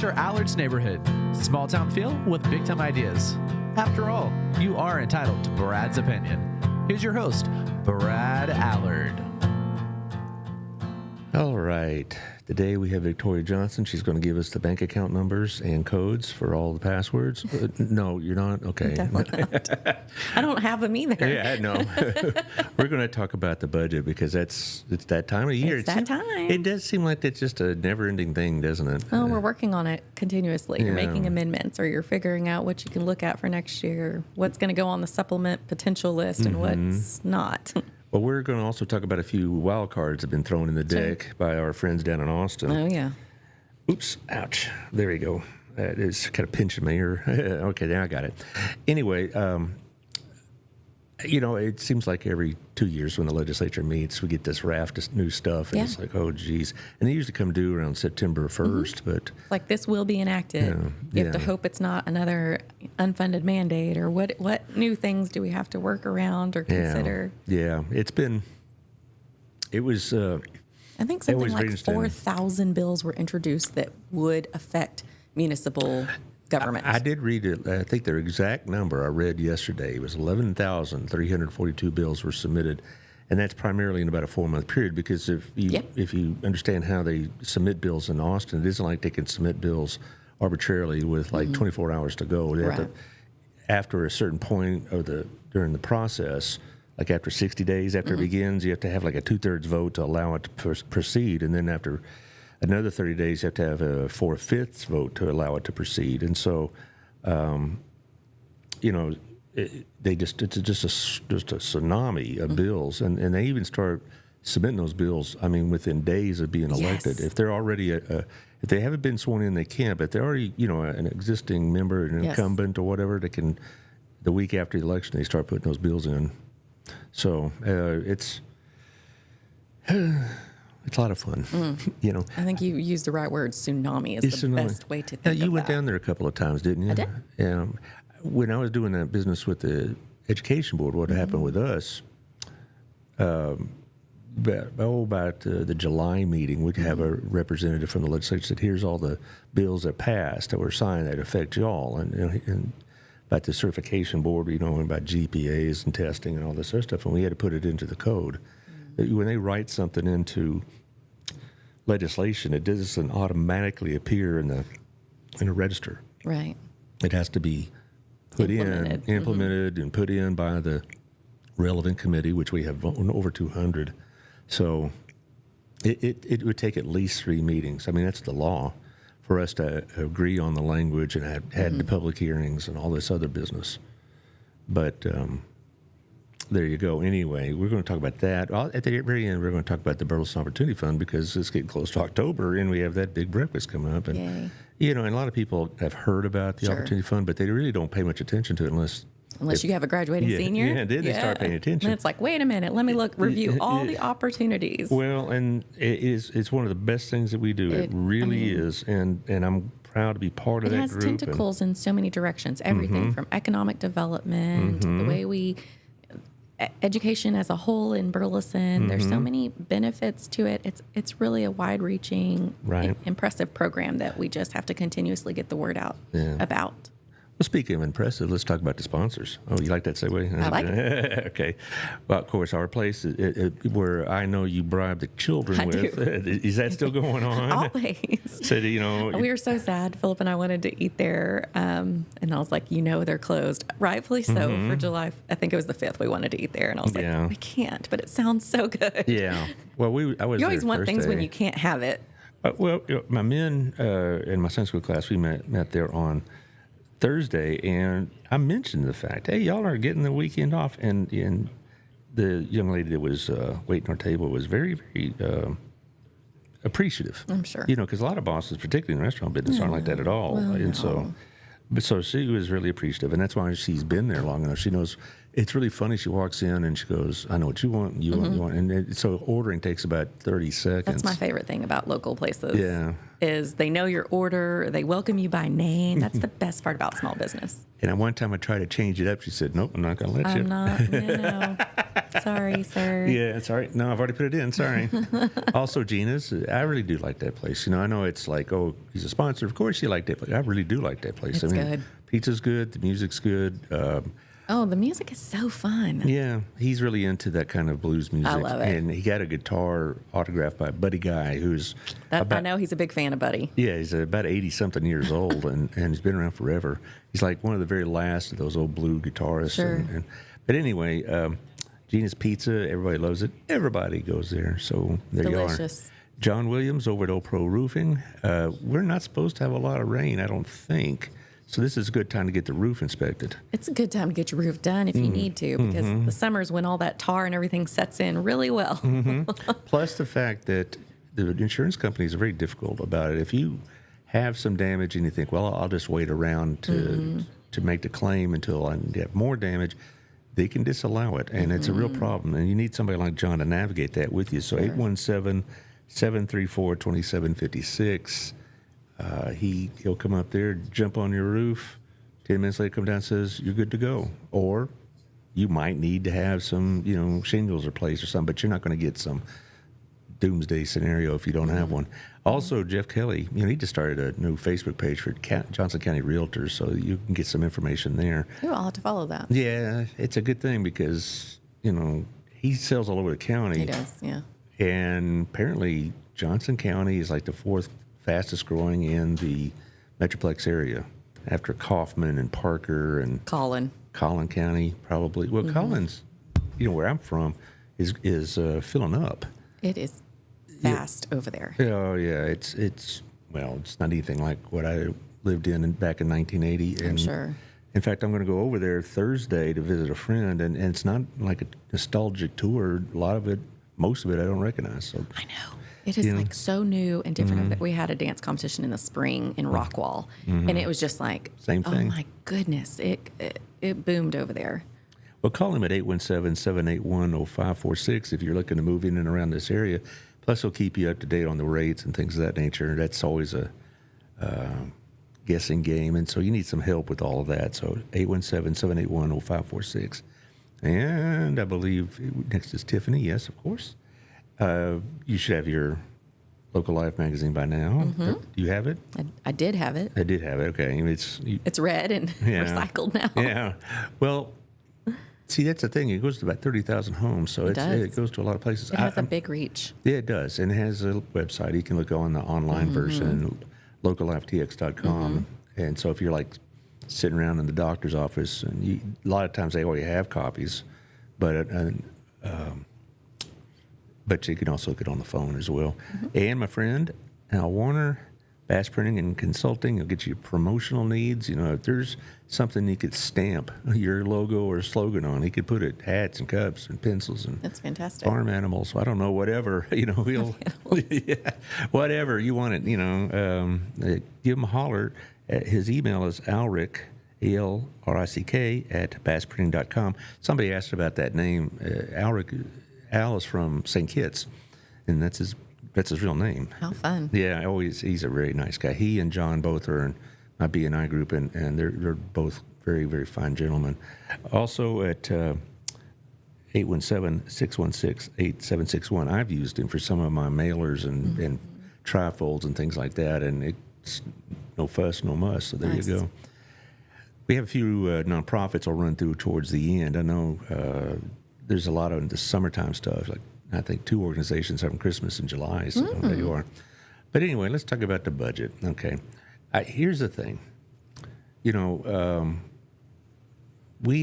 Mr. Allard's Neighborhood. Small town feel with big time ideas. After all, you are entitled to Brad's opinion. Here's your host, Brad Allard. All right. Today we have Victoria Johnson. She's going to give us the bank account numbers and codes for all the passwords. No, you're not? Okay. Definitely not. I don't have them either. Yeah, no. We're going to talk about the budget because it's that time of year. It's that time. It does seem like it's just a never-ending thing, doesn't it? Oh, we're working on it continuously. You're Yeah. making amendments, or you're figuring out what you can look at for next year, what's going to go on the supplement potential list and what's not. Well, we're going to also talk about a few wild cards that have been thrown in the deck by our friends down in Austin. Oh, yeah. Oops, ouch. There you go. That is kind of pinching my ear. Okay, now I got it. Anyway, it seems like every 2 years when the legislature meets, we get this raft of new stuff, and Yeah. it's like, oh, geez. And they usually come due around September 1st, but... Like, this will be enacted. You have to hope it's not another unfunded mandate, or what new things do we have to work around or consider? Yeah, it was... I think something was very like interesting. 4,000 bills were introduced that would affect municipal government. I did read it. I think their exact number I read yesterday was 11,342 bills were submitted, and that's primarily in about a 4-month period. Because if you understand how they submit bills in Austin, it isn't like they can submit bills arbitrarily with like 24 hours to go. They have to, after a certain point during the process, like after 60 days after it begins, you have to have like a 2/3 vote to allow it to proceed, and then after another 30 days, you have to have a 4/5 vote to allow it to proceed. And so, it's just a tsunami of bills, and they even start submitting those bills. I mean, within days of being elected. Yes. If they're already if they haven't been sworn in, they can't. But they're already an existing member, an incumbent or whatever. They can, the week after the election, they start putting those bills in. So it's a lot of fun, I think you used the right word. Tsunami is the best way to think of you went that. down there a couple of times, didn't you? I did. Yeah. When I was doing that business with the education board, what happened with us, about the July meeting, we'd have a representative from the legislature that here's all the bills that passed that were signed that affect y'all, and about the certification board, and about GPAs and testing and all this other stuff, and we had to put it into the code. When they write something into legislation, it doesn't automatically appear in the register. Right. It has to be implemented and put in by the relevant committee, which we have over 200. So it would take at least 3 meetings. I mean, that's the law for us to agree on the language and had the public hearings and all this other business. But there you go. Anyway, we're going to talk about that. At the very end, we're going to talk about the Burleson Opportunity Fund because it's getting close to October, and we have that big breakfast coming up. And, Yay. and a lot of people have heard about the Opportunity Fund, but they really don't pay much attention to it unless you have a graduating senior. Yeah, then they start paying attention. And it's like, wait a minute, let me review all the opportunities. Well, and it's one of the best things that we do. It really is, and I'm proud to be part of that group. It has tentacles in so many directions. Everything from economic development, the way we education as a whole in Burleson. There's so many benefits to it. It's really a wide-reaching, impressive program that we just have to continuously get the word out about. Well, speaking of impressive, let's talk about the sponsors. Oh, you like that segue? I like it. Okay. Well, of course, our place where I know you bribe the children with. Is that still going on? Always. So, we were so sad. Philip and I wanted to eat there, and I was like, they're closed. Rightfully so. For July, I think it was the 5th, we wanted to eat there, and I was like, we can't, but it sounds so good. Yeah. Well, I was. You always there want things Thursday. when you can't have it. My men in my Sunday school class, we met there on Thursday, and I mentioned the fact, hey, y'all are getting the weekend off, and the young lady that was waiting our table was very, very appreciative. I'm sure. Because a lot of bosses, particularly in the restaurant business, aren't like that at all. And so she was really appreciative, and that's why she's been there long enough. She knows. It's really funny. She walks in and she goes, I know what you want, you want, and so ordering takes about 30 seconds. That's my favorite thing about local places. Yeah. is they know your order. They welcome you by name. That's the best part about small business. And at one time I tried to change it up. She said, nope, I'm not going to let you. I'm not. No. Sorry, sir. Yeah, it's all right. No, I've already put it in. Sorry. Also, Gina's, I really do like that place. I know it's like, oh, he's a sponsor. Of course you like that place. I really do like that place. It's good. Pizza's good. The music's good. Oh, the music is so fun. Yeah, he's really into that kind of blues music. I love it. And he got a guitar autographed by Buddy Guy, who's I know he's a big fan of Buddy. Yeah, he's about 80-something years old, and he's been around forever. He's like one of the very last of those old blue guitarists. Sure. But anyway, Gina's Pizza, everybody loves it. Everybody goes there, so there Delicious. you are. John Williams over at Old Pro Roofing. We're not supposed to have a lot of rain, I don't think. So this is a good time to get the roof inspected. It's a good time to get your roof done if you need to, because the summer's when all that tar and everything sets in really well. Plus the fact that the insurance companies are very difficult about it. If you have some damage and you think, well, I'll just wait around to make the claim until I have more damage, they can disallow it, and it's a real problem. And you need somebody like John to navigate that with you. So 817-734-2756. He'll come up there, jump on your roof. 10 minutes later, come down and says, you're good to go. Or you might need to have some, shingles replaced or something, but you're not going to get some doomsday scenario if you don't have one. Also, Jeff Kelly, he just started a new Facebook page for Johnson County Realtors, so you can get some information there. Ooh, I'll have to follow that. Yeah, it's a good thing because, he sells all over the county. He does, yeah. And apparently Johnson County is like the fourth fastest growing in the Metroplex area after Kaufman and Parker and Collin County, probably. Well, Collins, where I'm from, is filling up. It is fast over there. Oh yeah, it's not anything like what I lived in back in 1980. I'm sure. In fact, I'm going to go over there Thursday to visit a friend, and it's not like a nostalgic tour. Most of it, I don't recognize. So I know. It is like so new and different. We had a dance competition in the spring in Rockwall, and it was just like, same thing. Oh my goodness, it boomed over there. Well, call him at 817-781-0546 if you're looking to move in and around this area. Plus, he'll keep you up to date on the rates and things of that nature. That's always a guessing game, and so you need some help with all of that. So 817-781-0546. And I believe next is Tiffany. Yes, of course. You should have your Local Life magazine by now. Do you have it? I did have it. I did have it. Okay. It's red and recycled now. Yeah. Well, see, that's the thing. It goes to about 30,000 homes, so it goes to a lot of places. It has a big reach. Yeah, it does. And it has a website. You can look on the online version, locallifetx.com. And so if you're like sitting around in the doctor's office, and a lot of times they already have copies, but you can also get on the phone as well. And my friend Al Warner, Bass Printing and Consulting, he'll get you promotional needs. If there's something you could stamp your logo or slogan on, he could put it hats and cups and pencils and that's fantastic. Farm animals. I don't know, whatever. He'll whatever you want it. Give him a holler. His email is Alrick, ALRICK at bassprinting.com. Somebody asked about that name. Alrick. Al is from St. Kitts, and that's his real name. How fun. Yeah, he's a very nice guy. He and John both are in my BNI group, and they're both very, very fine gentlemen. Also at 817-616-8761, I've used him for some of my mailers and trifolds and things like that, and it's no fuss, no muss, so there you go. We have a few nonprofits I'll run through towards the end. I know there's a lot of the summertime stuff. Like I think 2 organizations having Christmas in July, so there you are. But anyway, let's talk about the budget. Okay, here's the thing. We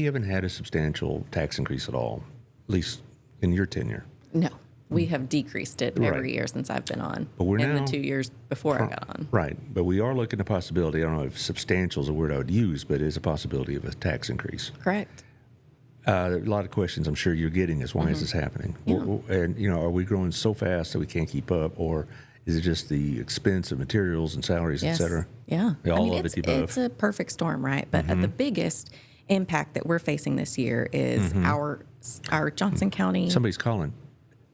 haven't had a substantial tax increase at all, at least in your tenure. No, we have decreased it every year since I've been on. But we're in now, the 2 years before I got on. Right, but we are looking at the possibility. I don't know if substantial is a word I would use, but it is a possibility of a tax increase. Correct. A lot of questions I'm sure you're getting is why is this happening? Yeah. And, are we growing so fast that we can't keep up, or is it just the expense of materials and salaries, et cetera? Yeah. All of it above. It's a perfect storm, right? But the biggest impact that we're facing this year is our Johnson County. Somebody's calling.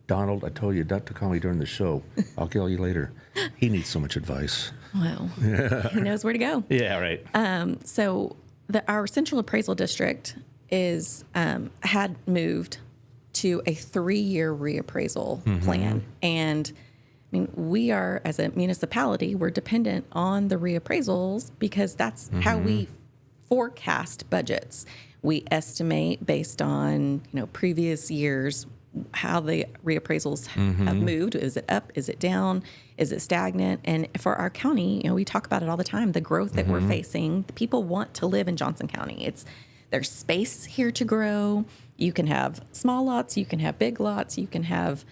Donald, I told you not to call me during the show. I'll call you later. He needs so much advice. Well, he knows where to go. Yeah, right. So our central appraisal district had moved to a 3-year reappraisal plan. And I mean, we are, as a municipality, we're dependent on the reappraisals because that's how we forecast budgets. We estimate based on, previous years how the reappraisals have moved. Is it up? Is it down? Is it stagnant? And for our county, we talk about it all the time, the growth that we're facing. People want to live in Johnson County. There's space here to grow. You can have small lots, you can have big lots, you can have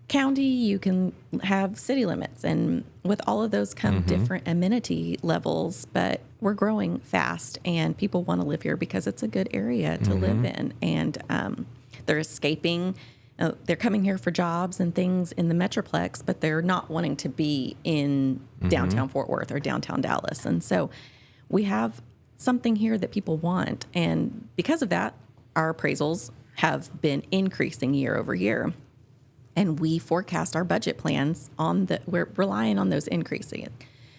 county, you can have city limits. And with all of those come different amenity levels, but we're growing fast and people want to live here because it's a good area to live in. And they're escaping. They're coming here for jobs and things in the Metroplex, but they're not wanting to be in downtown Fort Worth or downtown Dallas. And so we have something here that people want. And because of that, our appraisals have been increasing year over year. And we forecast our budget plans we're relying on those increasing.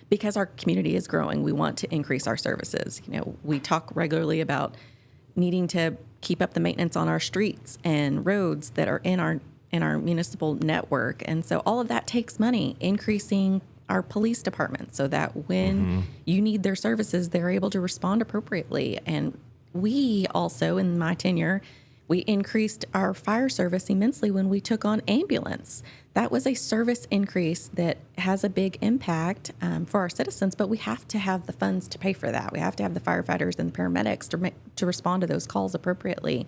Because our community is growing, we want to increase our services. We talk regularly about needing to keep up the maintenance on our streets and roads that are in our municipal network. And so all of that takes money, increasing our police department so that when you need their services, they're able to respond appropriately. And we also, in my tenure, we increased our fire service immensely when we took on ambulance. That was a service increase that has a big impact for our citizens, but we have to have the funds to pay for that. We have to have the firefighters and the paramedics to respond to those calls appropriately.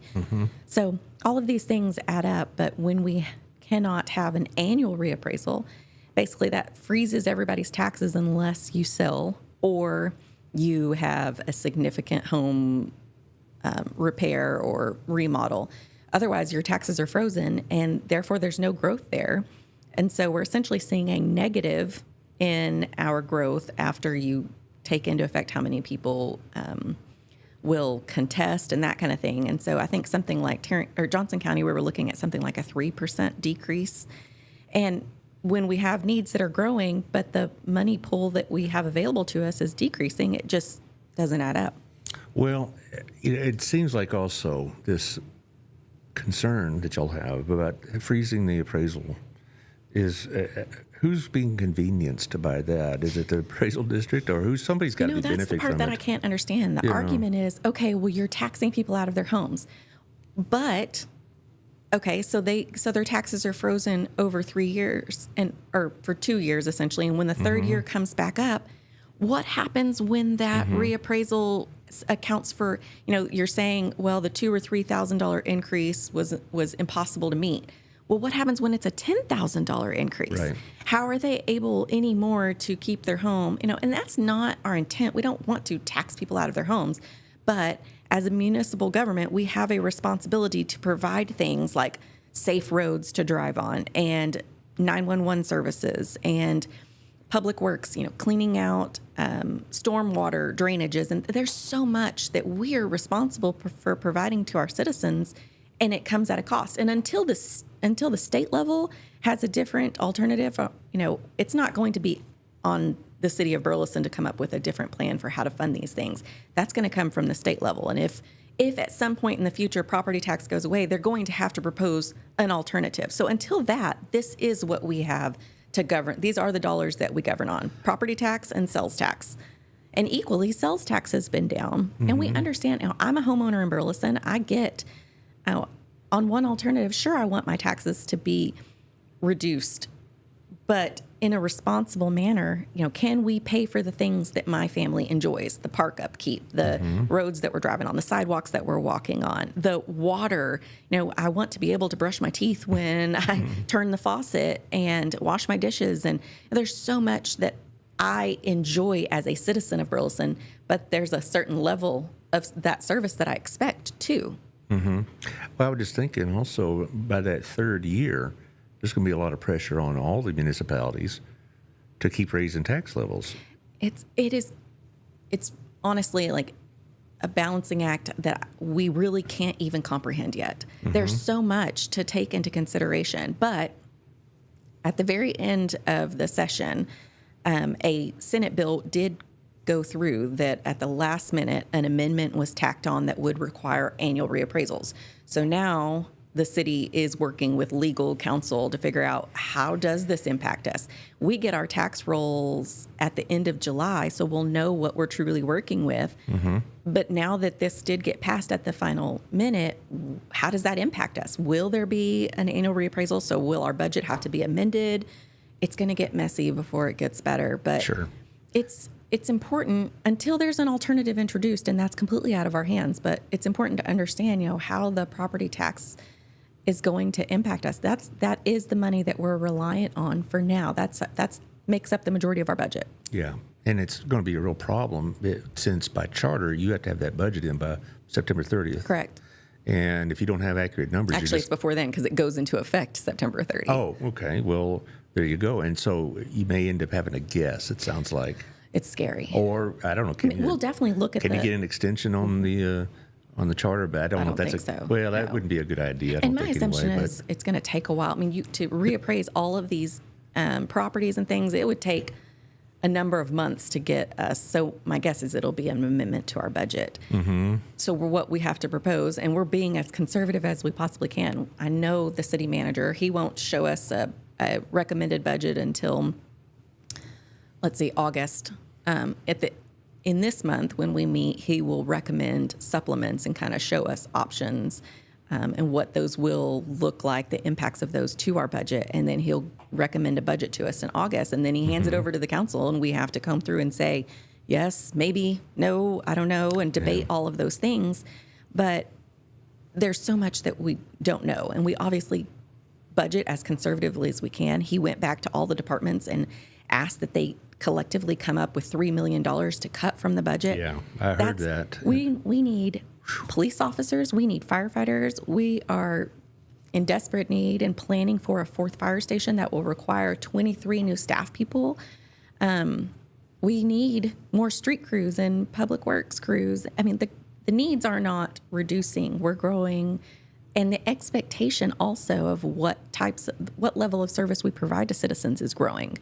So all of these things add up, but when we cannot have an annual reappraisal, basically that freezes everybody's taxes unless you sell or you have a significant home repair or remodel. Otherwise, your taxes are frozen, and therefore there's no growth there. And so we're essentially seeing a negative in our growth after you take into effect how many people will contest and that kind of thing. And so I think something like Johnson County, we were looking at something like a 3% decrease. And when we have needs that are growing, but the money pool that we have available to us is decreasing, it just doesn't add up. Well, it seems like also this concern that y'all have about freezing the appraisal is who's being convenienced by that? Is it the appraisal district or somebody's got to be benefiting from it? That's the part that I can't understand. The argument is, okay, well, you're taxing people out of their homes, but okay, so their taxes are frozen over 3 years or for 2 years essentially, and when the third year comes back up, what happens when that reappraisal accounts for, you're saying, well, the $2,000 or $3,000 increase was impossible to meet. Well, what happens when it's a $10,000 increase? Right. How are they able anymore to keep their home? And that's not our intent. We don't want to tax people out of their homes, but as a municipal government, we have a responsibility to provide things like safe roads to drive on and 911 services and public works, cleaning out stormwater drainages. And there's so much that we are responsible for providing to our citizens, and it comes at a cost. And until the state level has a different alternative, it's not going to be on the city of Burleson to come up with a different plan for how to fund these things. That's going to come from the state level. And if at some point in the future property tax goes away, they're going to have to propose an alternative. So until that, this is what we have to govern. These are the dollars that we govern on: property tax and sales tax. And equally, sales tax has been down. And we understand, I'm a homeowner in Burleson. I get, on one alternative, sure, I want my taxes to be reduced, but in a responsible manner. Can we pay for the things that my family enjoys? The park upkeep, the roads that we're driving on, the sidewalks that we're walking on, the water. I want to be able to brush my teeth when I turn the faucet and wash my dishes. And there's so much that I enjoy as a citizen of Burleson, but there's a certain level of that service that I expect too. Well, I was just thinking also by that third year, there's going to be a lot of pressure on all the municipalities to keep raising tax levels. It's honestly like a balancing act that we really can't even comprehend yet. There's so much to take into consideration. But at the very end of the session, a Senate bill did go through that at the last minute, an amendment was tacked on that would require annual reappraisals. So now the city is working with legal counsel to figure out, how does this impact us? We get our tax rolls at the end of July, so we'll know what we're truly working with. But now that this did get passed at the final minute, how does that impact us? Will there be an annual reappraisal? So will our budget have to be amended? It's going to get messy before it gets better. But Sure. It's important until there's an alternative introduced, and that's completely out of our hands. But it's important to understand, how the property tax is going to impact us. That is the money that we're reliant on for now. That's makes up the majority of our budget. Yeah, and it's going to be a real problem since by charter you have to have that budget in by September 30th. Correct. And if you don't have accurate numbers, Actually, it's before then because it goes into effect September 30th. Oh, okay. Well, there you go. And so you may end up having to guess. It sounds like It's scary. Or I don't know. We'll definitely look at. Can you get an extension on the charter? But I don't know if that's think so. Well, that No. wouldn't be a good idea. And my assumption is it's going to take a while. I mean, to reappraise all of these properties and things, it would take a number of months to get us. So my guess is it'll be an amendment to our budget. So what we have to propose, and we're being as conservative as we possibly can. I know the city manager, he won't show us a recommended budget until, let's see, August. In this month, when we meet, he will recommend supplements and kind of show us options and what those will look like, the impacts of those to our budget. And then he'll recommend a budget to us in August. And then he hands it over to the council, and we have to come through and say, yes, maybe, no, I don't know, and debate all of those things. But there's so much that we don't know. And we obviously budget as conservatively as we can. He went back to all the departments and asked that they collectively come up with $3 million to cut from the budget. Yeah, I heard that. We need police officers. We need firefighters. We are in desperate need and planning for a fourth fire station that will require 23 new staff people. We need more street crews and public works crews. I mean, the needs are not reducing. We're growing. And the expectation also of what level of service we provide to citizens is growing.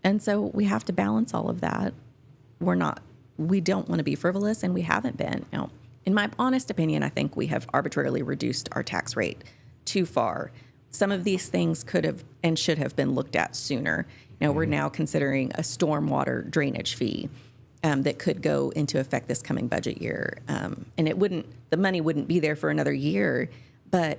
And so we have to balance all of that. We don't want to be frivolous, and we haven't been. Now, in my honest opinion, I think we have arbitrarily reduced our tax rate too far. Some of these things could have and should have been looked at sooner. We're now considering a stormwater drainage fee that could go into effect this coming budget year. And the money wouldn't be there for another year, but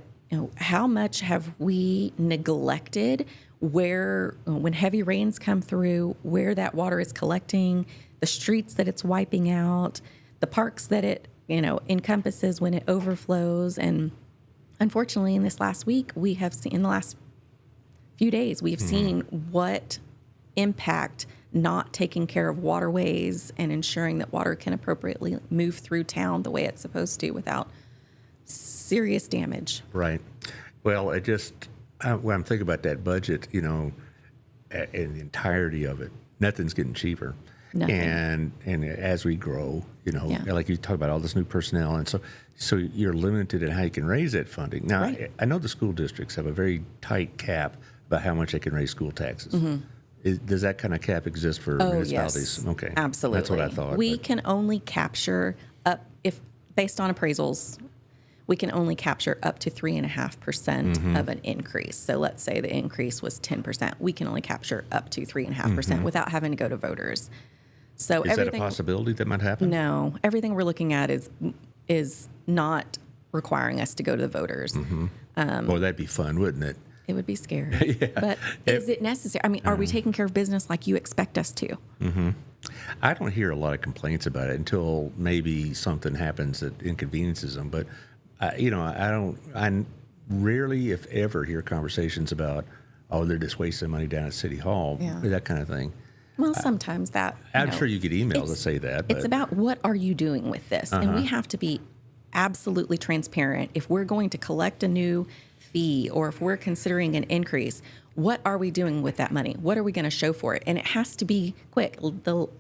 how much have we neglected when heavy rains come through, where that water is collecting, the streets that it's wiping out, the parks that it encompasses when it overflows. And unfortunately, in this last week, in the last few days, we have seen what impact not taking care of waterways and ensuring that water can appropriately move through town the way it's supposed to without serious damage. Right. Well, when I'm thinking about that budget, and the entirety of it, nothing's getting cheaper. Nothing. And as we grow, like you talk about all this new personnel, and so you're limited in how you can raise that funding. Now, Right. I know the school districts have a very tight cap about how much they can raise school taxes. Does that kind of cap exist for municipalities? Yes, Okay, absolutely. That's what I thought. We can only capture based on appraisals, we can only capture up to 3.5% of an increase. So let's say the increase was 10%. We can only capture up to 3.5% without having to go to voters. So Is that a possibility that might happen? No, everything we're looking at is not requiring us to go to the voters. Boy, that'd be fun, wouldn't it? It would be scary. But is it necessary? I mean, are we taking care of business like you expect us to? I don't hear a lot of complaints about it until maybe something happens that inconveniences them. But I rarely, if ever, hear conversations about, they're just wasting money down at City Hall, that kind of thing. Well, sometimes that. I'm sure you get emails that say that. But It's about what are you doing with this? And we have to be absolutely transparent. If we're going to collect a new fee or if we're considering an increase, what are we doing with that money? What are we going to show for it? And it has to be quick.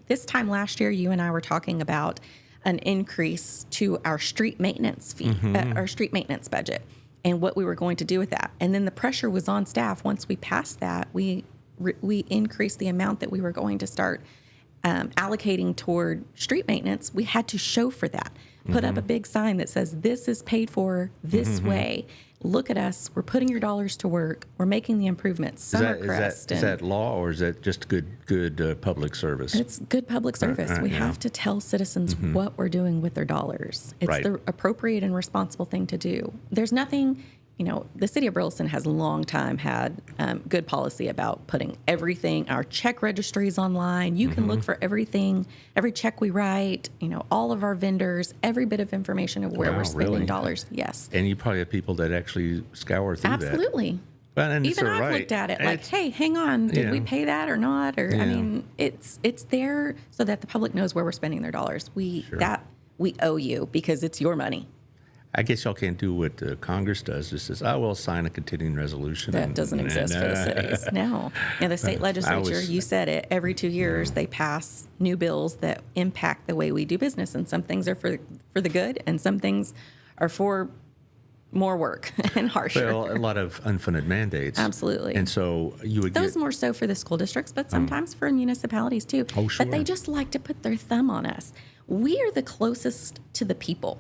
This time last year, you and I were talking about an increase to our street maintenance fee, our street maintenance budget, and what we were going to do with that. And then the pressure was on staff. Once we passed that, we increased the amount that we were going to start allocating toward street maintenance. We had to show for that. Put up a big sign that says, this is paid for this way. Look at us. We're putting your dollars to work. We're making the improvements. Is that law, or is that just good public service? It's good public service. We have to tell citizens what we're doing with their dollars. It's the appropriate and responsible thing to do. There's nothing, the city of Burleson has a long time had good policy about putting everything, our check registries online. You can look for everything, every check we write, all of our vendors, every bit of information of where we're spending dollars. Yes. And you probably have people that actually scour through that. Absolutely. Well, and even I've looked at it like, hey, hang on, did we pay that or not? Or I mean, it's there so that the public knows where we're spending their dollars. We owe you because it's your money. I guess y'all can't do what Congress does. Just says, we'll sign a continuing resolution. That doesn't exist for the cities. No. The state legislature, you said it, every 2 years they pass new bills that impact the way we do business. And some things are for the good, and some things are for more work and harsher. Well, a lot of unfunded mandates. Absolutely. And so you would those more so for the school districts, but sometimes for municipalities too. Oh, sure. But they just like to put their thumb on us. We are the closest to the people.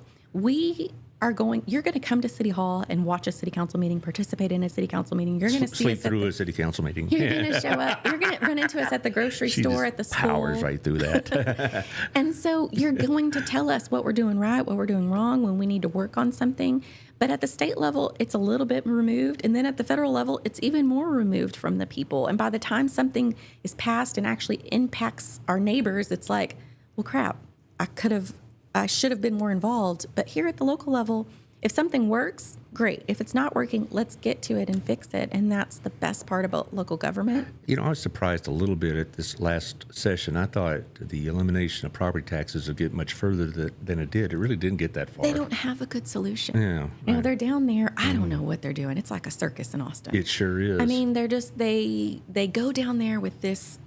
You're going to come to City Hall and watch a city council meeting, participate in a city council meeting. You're going to see sleep through a city council meeting. You're going to show up. You're going to run into us at the grocery store, at the school. Powers right through that. And so you're going to tell us what we're doing right, what we're doing wrong, when we need to work on something. But at the state level, it's a little bit removed. And then at the federal level, it's even more removed from the people. And by the time something is passed and actually impacts our neighbors, it's like, well, crap, I should have been more involved. But here at the local level, if something works, great. If it's not working, let's get to it and fix it. And that's the best part about local government. I was surprised a little bit at this last session. I thought the elimination of property taxes would get much further than it did. It really didn't get that far. They don't have a good solution. Yeah. They're down there. I don't know what they're doing. It's like a circus in Austin. It sure is. I mean, they're just, they go down there with this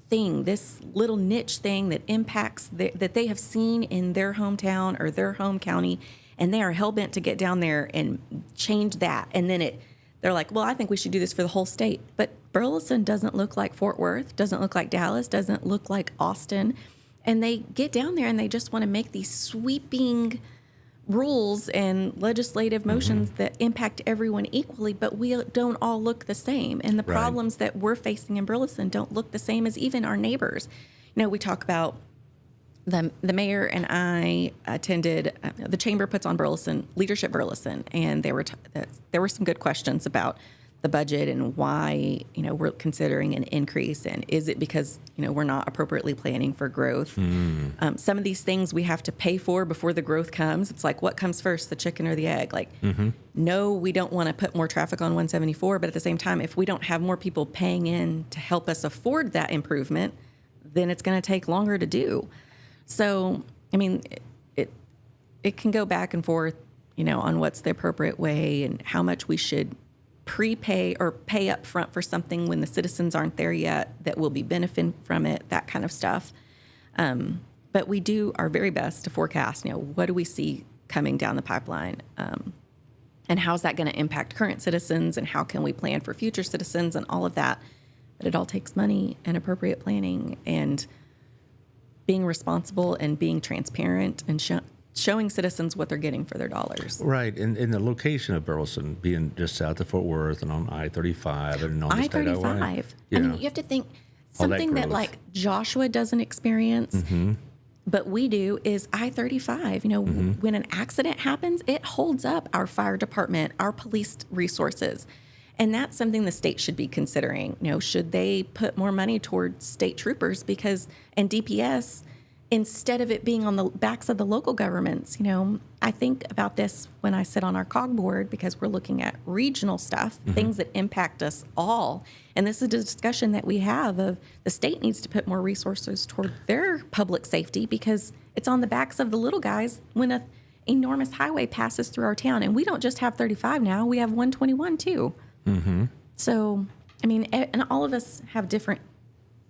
thing, this little niche thing that impacts that they have seen in their hometown or their home county, and they are hell-bent to get down there and change that. And then they're like, well, I think we should do this for the whole state. But Burleson doesn't look like Fort Worth, doesn't look like Dallas, doesn't look like Austin. And they get down there and they just want to make these sweeping rules and legislative motions that impact everyone equally, but we don't all look the same. And the problems that we're facing in Burleson don't look the same as even our neighbors. We talk about the mayor and I attended, the chamber puts on Leadership Burleson, and there were some good questions about the budget and why, we're considering an increase, and is it because, we're not appropriately planning for growth? Some of these things we have to pay for before the growth comes. It's like, what comes first, the chicken or the egg? Like, no, we don't want to put more traffic on 174, but at the same time, if we don't have more people paying in to help us afford that improvement, then it's going to take longer to do. So, I mean, it can go back and forth, on what's the appropriate way and how much we should prepay or pay up front for something when the citizens aren't there yet that will be benefiting from it, that kind of stuff. But we do our very best to forecast, what do we see coming down the pipeline? And how's that going to impact current citizens, and how can we plan for future citizens and all of that? But it all takes money and appropriate planning and being responsible and being transparent and showing citizens what they're getting for their dollars. Right, and the location of Burleson being just south of Fort Worth and on I-35 and on the state highway. I-35. I mean, you have to think something that like Joshua doesn't experience, but we do, is I-35. When an accident happens, it holds up our fire department, our police resources. And that's something the state should be considering. Should they put more money towards state troopers and DPS instead of it being on the backs of the local governments? I think about this when I sit on our COG board, because we're looking at regional stuff, things that impact us all. And this is a discussion that we have of the state needs to put more resources toward their public safety, because it's on the backs of the little guys when an enormous highway passes through our town. And we don't just have 35 now, we have 121 too. So, I mean, and all of us have different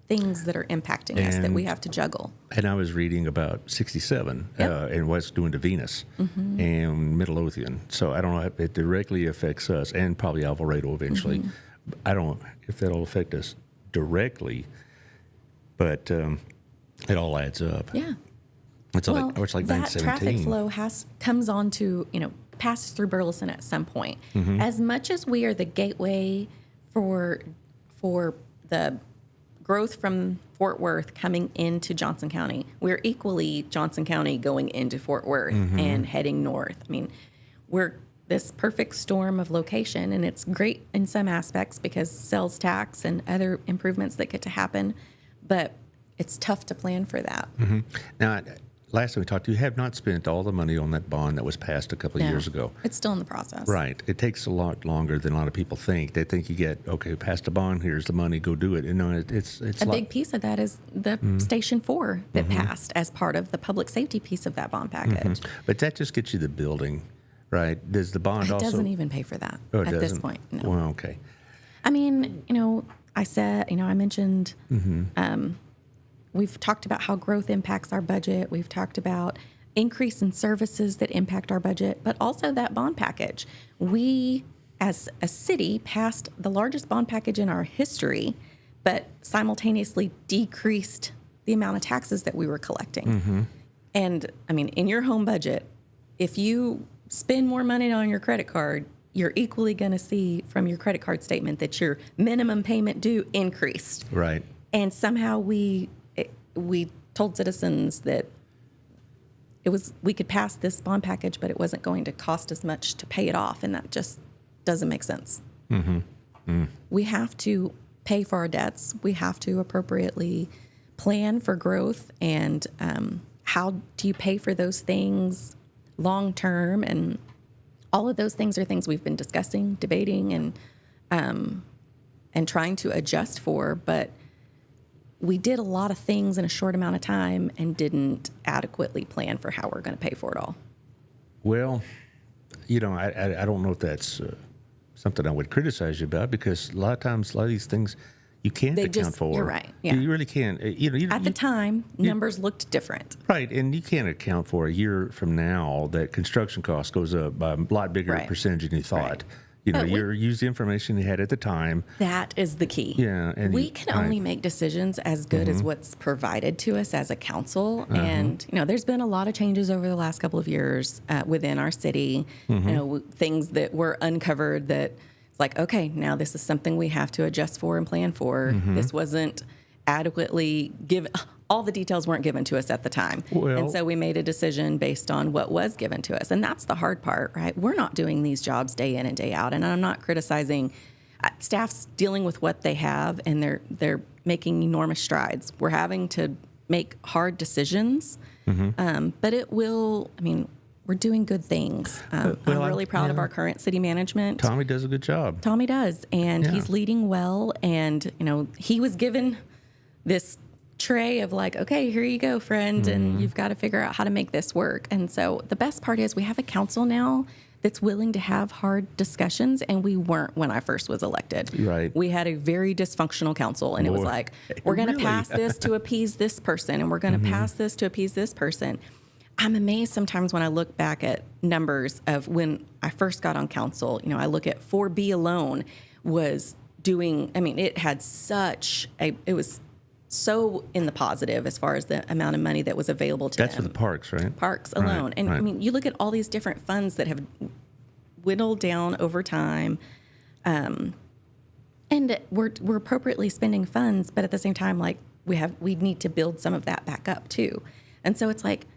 things that are impacting us that we have to juggle. And I was reading about 67 and what's doing to Venus and Midlothian. So I don't know if it directly affects us, and probably Alvarado eventually. I don't know if that'll affect us directly, but it all adds up. Yeah. It's like that 917. traffic flow comes on to, passes through Burleson at some point. As much as we are the gateway for the growth from Fort Worth coming into Johnson County, we're equally Johnson County going into Fort Worth and heading north. I mean, we're this perfect storm of location, and it's great in some aspects because sales tax and other improvements that get to happen, but it's tough to plan for that. Now, last time we talked, you have not spent all the money on that bond that was passed a couple of years ago. It's still in the process. Right. It takes a lot longer than a lot of people think. They think you get, passed a bond, here's the money, go do it. It's a big piece of that is the Station 4 that passed as part of the public safety piece of that bond package. But that just gets you the building, right? Does the bond also... It doesn't even pay for that at this point. No. Well, okay. I mean, I mentioned... We've talked about how growth impacts our budget. We've talked about increase in services that impact our budget, but also that bond package. We, as a city, passed the largest bond package in our history, but simultaneously decreased the amount of taxes that we were collecting. And, I mean, in your home budget, if you spend more money on your credit card, you're equally going to see from your credit card statement that your minimum payment due increased. Right. And somehow we told citizens that we could pass this bond package, but it wasn't going to cost as much to pay it off, and that just doesn't make sense. We have to pay for our debts. We have to appropriately plan for growth, and how do you pay for those things long term? And all of those things are things we've been discussing, debating, and trying to adjust for, but we did a lot of things in a short amount of time and didn't adequately plan for how we're going to pay for it all. Well, I don't know if that's something I would criticize you about, because a lot of times, a lot of these things you can't account for. You're right. Yeah. You really can't. At the time, numbers looked different. Right, and you can't account for a year from now that construction cost goes up by a lot bigger percentage than you thought. You use the information you had at the time. That is the key. Yeah, and we can only make decisions as good as what's provided to us as a council. And there's been a lot of changes over the last couple of years within our city. Things that were uncovered that it's like, okay, now this is something we have to adjust for and plan for. This wasn't adequately given. All the details weren't given to us at the time. And so we made a decision based on what was given to us. And that's the hard part, right? We're not doing these jobs day in and day out. And I'm not criticizing staff's dealing with what they have, and they're making enormous strides. We're having to make hard decisions, but it will, we're doing good things. I'm really proud of our current city management. Tommy does a good job. Tommy does, and he's leading well. And, he was given this tray of like, okay, here you go, friend, and you've got to figure out how to make this work. And so the best part is we have a council now that's willing to have hard discussions, and we weren't when I first was elected. Right. We had a very dysfunctional council, and it was like, we're going to pass this to appease this person, and we're going to pass this to appease this person. I'm amazed sometimes when I look back at numbers of when I first got on council. I look at 4B alone was doing, it had it was so in the positive as far as the amount of money that was available to That's them. for the parks, right? Parks alone. Right, And you look at all these different funds that have whittled down over time, and we're appropriately spending funds, but at the same time, like we need to build some of that back up too. And so it's like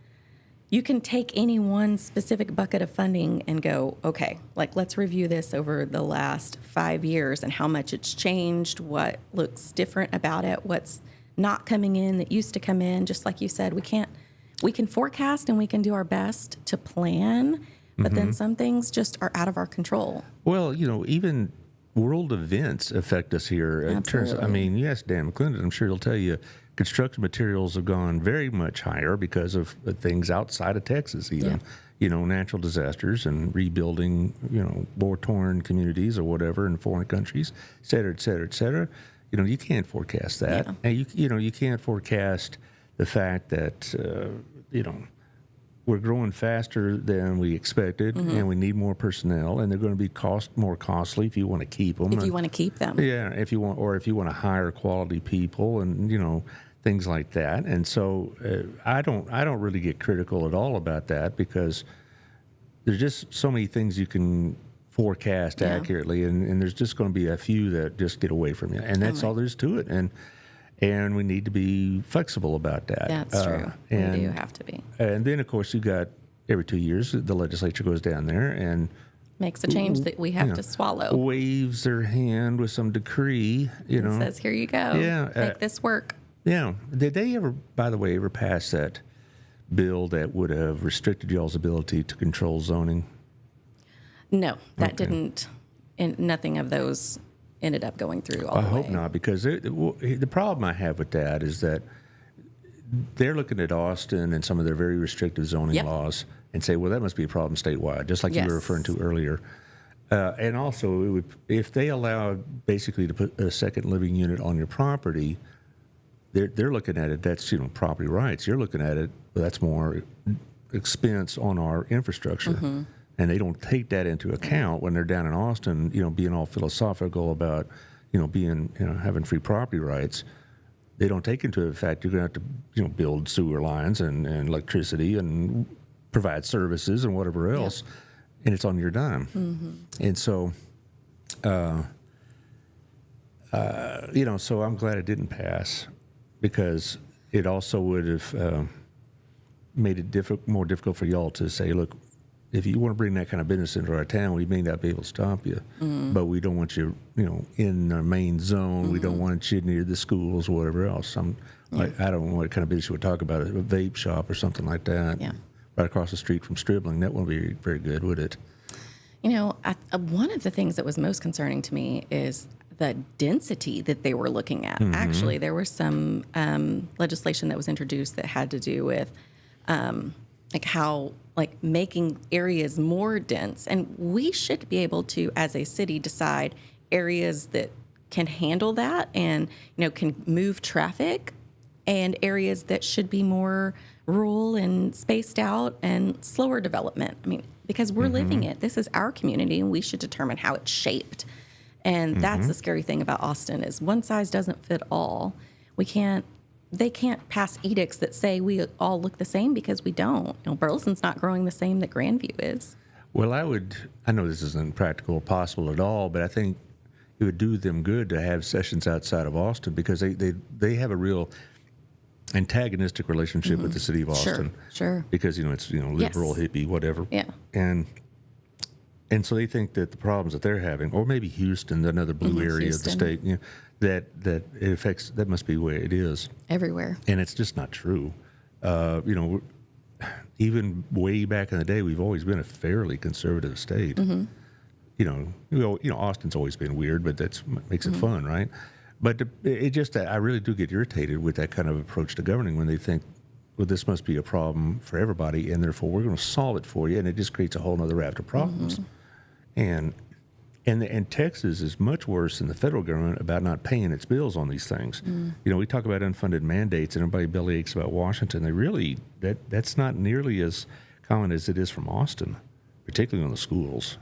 you can take any one specific bucket of funding and go, okay, like let's review this over the last 5 years and how much it's changed, what looks different about it, what's not coming in that used to come in. Just like you said, we can forecast and we can do our best to plan, but then some things just are out of our control. Well, even world events affect us here. In terms of, you ask Dan McClendon, I'm sure he'll tell you construction materials have gone very much higher because of things outside of Texas even. Natural disasters and rebuilding, war-torn communities or whatever in foreign countries, et cetera, et cetera, et cetera. you can't forecast that. Yeah. And you can't forecast the fact that, we're growing faster than we expected, and we need more personnel, and they're going to be more costly if you want to keep them. If you want to keep them. Yeah, if you want to hire quality people, and things like that. And so I don't really get critical at all about that, because there's just so many things you can forecast accurately, and there's just going to be a few that just get away from you, and that's all there is to it. And we need to be flexible about that. That's true. We do have to be. And then, of course, you got every 2 years, the legislature goes down there and makes a change that we have to swallow. Waves their hand with some decree, And says, here you go. Yeah. Make this work. Yeah. Did they ever, by the way, pass that bill that would have restricted y'all's ability to control zoning? No, that didn't. And nothing of those ended up going through all the way. I hope not, because the problem I have with that is that they're looking at Austin and some of their very restrictive zoning laws and say, well, that must be a problem statewide, just like you were referring to earlier. And also, if they allow basically to put a second living unit on your property, they're looking at it, that's property rights. You're looking at it, well, that's more expense on our infrastructure. And they don't take that into account when they're down in Austin, being all philosophical about, being, having free property rights. They don't take into the fact you're going to have to, build sewer lines and electricity and provide services and whatever else, and it's on your dime. And so, so I'm glad it didn't pass, because it also would have made it more difficult for y'all to say, look, if you want to bring that kind of business into our town, we may not be able to stop you, but we don't want you, in our main zone. We don't want you near the schools or whatever else. I don't know what kind of business you would talk about, a vape shop or something like that. Yeah. Right across the street from Stribling. That wouldn't be very good, would it? One of the things that was most concerning to me is the density that they were looking at. Actually, there was some legislation that was introduced that had to do with making areas more dense. And we should be able to, as a city, decide areas that can handle that and, can move traffic, and areas that should be more rural and spaced out and slower development. I mean, because we're living it. This is our community, and we should determine how it's shaped. And that's the scary thing about Austin, is one size doesn't fit all. They can't pass edicts that say we all look the same, because we don't. Burleson's not growing the same that Grandview is. Well, I know this isn't practical or possible at all, but I think it would do them good to have sessions outside of Austin, because they have a real antagonistic relationship with the city of Austin. Sure. Because, it's, liberal, hippie, whatever. Yeah. And so they think that the problems that they're having, or maybe Houston, another blue area of the state, that it affects, that must be the way it is. Everywhere. And it's just not true. Even way back in the day, we've always been a fairly conservative state. Austin's always been weird, but that's makes it fun, right? But I really do get irritated with that kind of approach to governing, when they think, well, this must be a problem for everybody, and therefore we're going to solve it for you, and it just creates a whole other raft of problems. And Texas is much worse than the federal government about not paying its bills on these things. We talk about unfunded mandates, and everybody bellyaches about Washington. That's not nearly as common as it is from Austin, particularly on the schools.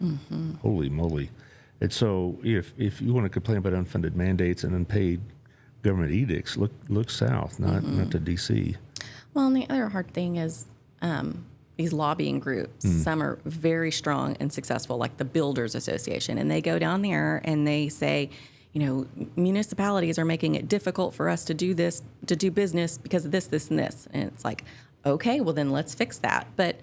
Holy moly. And so if you want to complain about unfunded mandates and unpaid government edicts, look south, not to D.C. Well, and the other hard thing is these lobbying groups. Some are very strong and successful, like the Builders Association, and they go down there and they say, municipalities are making it difficult for us to do business because of this, this, and this. And it's like, okay, well then let's fix that. But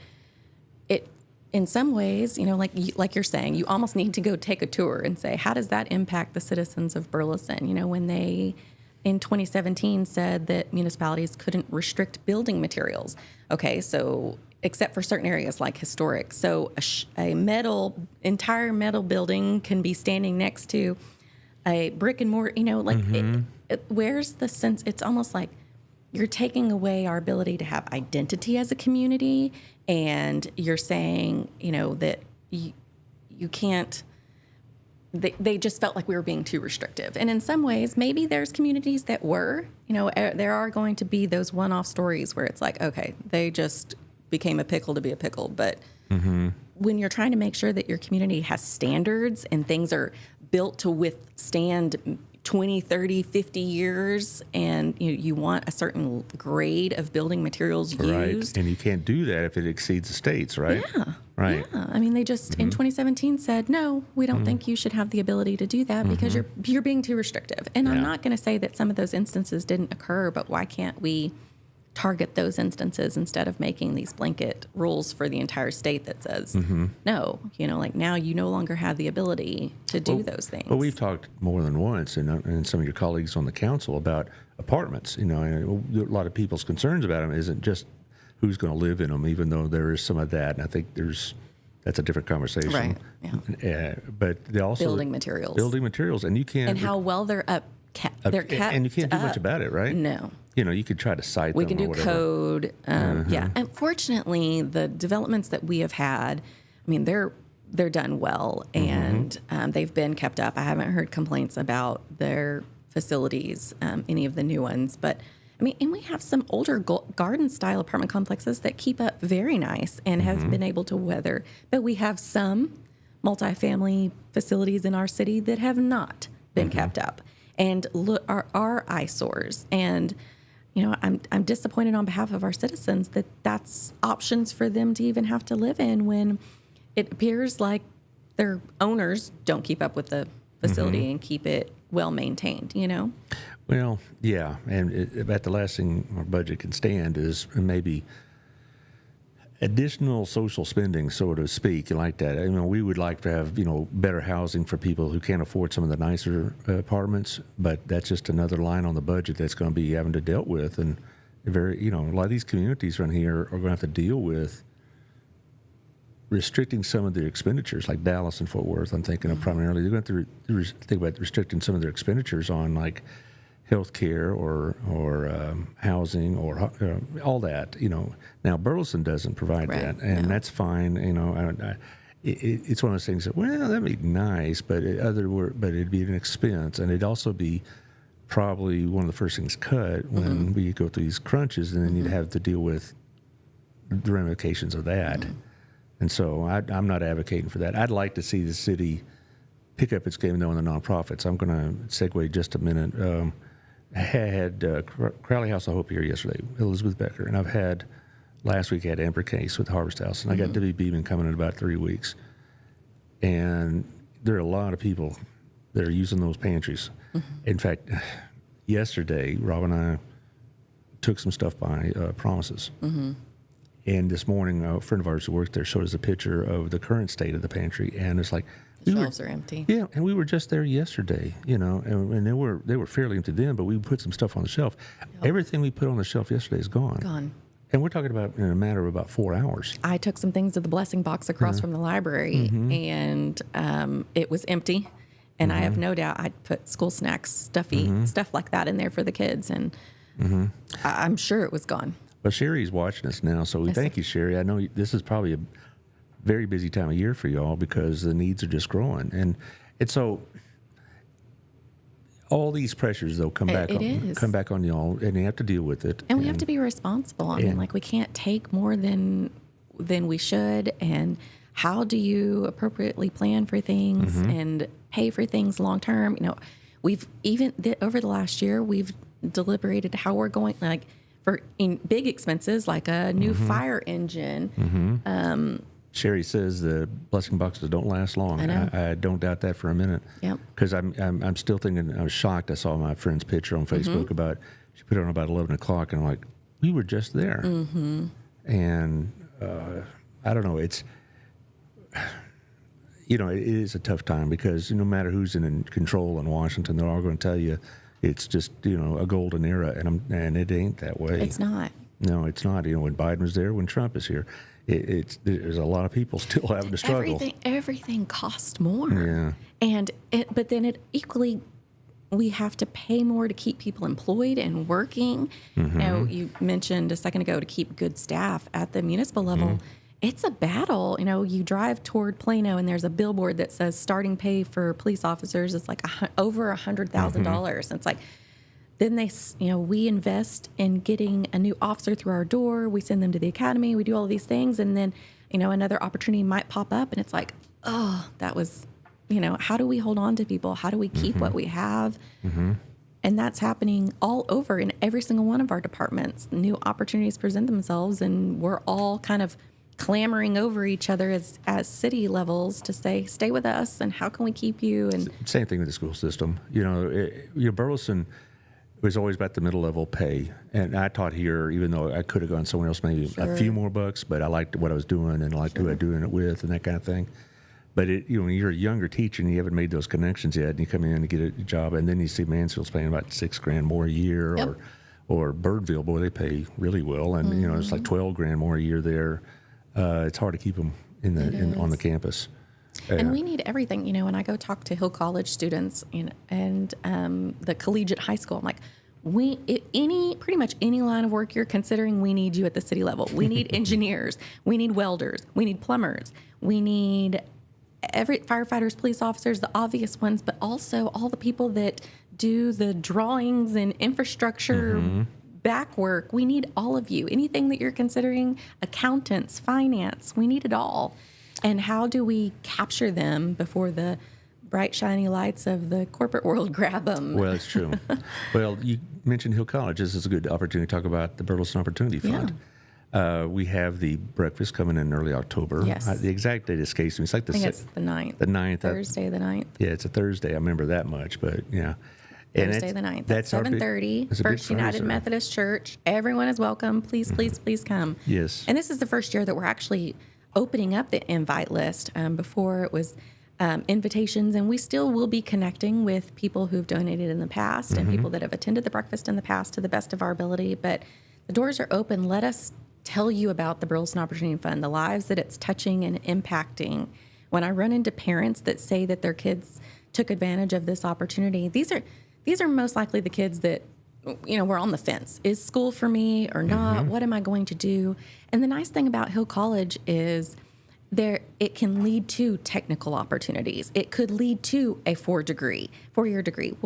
in some ways, like you're saying, you almost need to go take a tour and say, how does that impact the citizens of Burleson? When they, in 2017, said that municipalities couldn't restrict building materials. Okay, so except for certain areas like historic. So a entire metal building can be standing next to a brick and mortar, where's the sense? It's almost like you're taking away our ability to have identity as a community, and you're saying, that you can't they just felt like we were being too restrictive. And in some ways, maybe there's communities that were, there are going to be those one-off stories where it's like, okay, they just became a pickle to be a pickle. But when you're trying to make sure that your community has standards and things are built to withstand 20, 30, 50 years, and you want a certain grade of building materials used. Right, and you can't do that if it exceeds the states, right? Yeah. Right. Yeah. I mean, they just in 2017 said, no, we don't think you should have the ability to do that because you're being too restrictive. And I'm not going to say that some of those instances didn't occur, but why can't we target those instances instead of making these blanket rules for the entire state that says, no, like now you no longer have the ability to do those things. Well, we've talked more than once, and some of your colleagues on the council, about apartments. And a lot of people's concerns about them isn't just who's going to live in them, even though there is some of that. And I think that's a different conversation. Right. Yeah. But they also Building materials, and you can't. And how well they're they're kept, and you can't do much about it, right? No. You could try to cite we them can or do whatever. code. Yeah. Unfortunately, the developments that we have had, I mean, they're done well, and they've been kept up. I haven't heard complaints about their facilities, any of the new ones. But, I mean, and we have some older garden-style apartment complexes that keep up very nice and have been able to weather. But we have some multifamily facilities in our city that have not been kept up and are eyesores. And I'm disappointed on behalf of our citizens that that's options for them to even have to live in when it appears like their owners don't keep up with the facility and keep it well maintained, Well, yeah, and about the last thing our budget can stand is maybe additional social spending, so to speak, like that. We would like to have, better housing for people who can't afford some of the nicer apartments, but that's just another line on the budget that's going to be having to dealt with. And a lot of these communities around here are going to have to deal with restricting some of their expenditures, like Dallas and Fort Worth. I'm thinking of primarily. They're going to have to think about restricting some of their expenditures on, like, health care or housing or all that. Now Burleson doesn't provide that, and that's fine. It's one of those things that, well, that'd be nice, but it'd be an expense, and it'd also be probably one of the first things cut when we go through these crunches, and then you'd have to deal with the ramifications of that. And so I'm not advocating for that. I'd like to see the city pick up its game, though, in the nonprofits. I'm going to segue just a minute. I had Crowley House of Hope here yesterday, Elizabeth Becker, and last week I had Amber Case with Harvest House, and I got Debbie Beeman coming in about 3 weeks. And there are a lot of people that are using those pantries. In fact, yesterday, Rob and I took some stuff by Promises. And this morning, a friend of ours who worked there showed us a picture of the current state of the pantry, and it's like, the shelves are empty. Yeah, and we were just there yesterday, and they were fairly empty then, but we put some stuff on the shelf. Everything we put on the shelf yesterday is gone. Gone. And we're talking about in a matter of about 4 hours. I took some things to the blessing box across from the library, and it was empty. And I have no doubt I'd put school snacks, stuff like that in there for the kids, and I'm sure it was gone. Well, Sherry's watching us now, so we thank you, Sherry. I know this is probably a very busy time of year for y'all because the needs are just growing. And so all these pressures, though, come back on y'all, and you have to deal with it. And we have to be responsible. I mean, we can't take more than we should. And how do you appropriately plan for things and pay for things long term? We've over the last year, we've deliberated how we're going, in big expenses like a new fire engine. Sherry says the blessing boxes don't last long. I don't doubt that for a minute. Yep. Because I'm still thinking, I was shocked. I saw my friend's picture on Facebook she put it on about 11 o'clock, and I'm like, we were just there. And I don't know. It's, it is a tough time because no matter who's in control in Washington, they're all going to tell you it's just, a golden era, and it ain't that way. It's not. No, it's not. When Biden was there, when Trump is here, there's a lot of people still having to struggle. Everything costs more. Yeah. But then it equally, we have to pay more to keep people employed and working. You mentioned a second ago to keep good staff at the municipal level. it's a battle. You know, you drive toward Plano and there's a billboard that says starting pay for police officers is like over $100,000. And it's like, then we invest in getting a new officer through our door. We send them to the academy. We do all of these things. And then, another opportunity might pop up and it's like, oh, that was, how do we hold on to people? How do we keep what we have? And that's happening all over in every single one of our departments. New opportunities present themselves and we're all kind of clamoring over each other as city levels to say, stay with us and how can we keep you? And same thing with the school system. Burleson was always about the middle level pay. And I taught here, even though I could have gone somewhere else, maybe a few more bucks, but I liked what I was doing and I liked who I was doing it with and that kind of thing. But when you're a younger teacher and you haven't made those connections yet, and you come in and get a job, and then you see Mansfield's paying about $6,000 more a year, or Birdville, boy, they pay really well, and it's like $12,000 more a year there. It's hard to keep them on the campus. And we need everything. When I go talk to Hill College students and the collegiate high school, I'm like, pretty much any line of work you're considering, we need you at the city level. We need engineers, we need welders, we need plumbers, we need firefighters, police officers, the obvious ones, but also all the people that do the drawings and infrastructure back work. We need all of you. Anything that you're considering, accountants, finance, we need it all. And how do we capture them before the bright, shiny lights of the corporate world grab them? Well, it's true. Well, you mentioned Hill College. This is a good opportunity to talk about the Burleson Opportunity Fund. Yeah. We have the breakfast coming in early October. Yes. The exact date escapes me. It's like I think it's the 9th. The 9th. Thursday the 9th. Yeah, it's a Thursday. I remember that much, but yeah. Thursday the 9th. That's 7:30. First United Methodist Church. Everyone is welcome. Please, please, please come. Yes. And this is the first year that we're actually opening up the invite list. Before it was invitations, and we still will be connecting with people who've donated in the past and people that have attended the breakfast in the past to the best of our ability. But the doors are open. Let us tell you about the Burleson Opportunity Fund, the lives that it's touching and impacting. When I run into parents that say that their kids took advantage of this opportunity, these are most likely the kids that, were on the fence. Is school for me or not? What am I going to do? And the nice thing about Hill College is it can lead to technical opportunities. It could lead to a 4-year degree.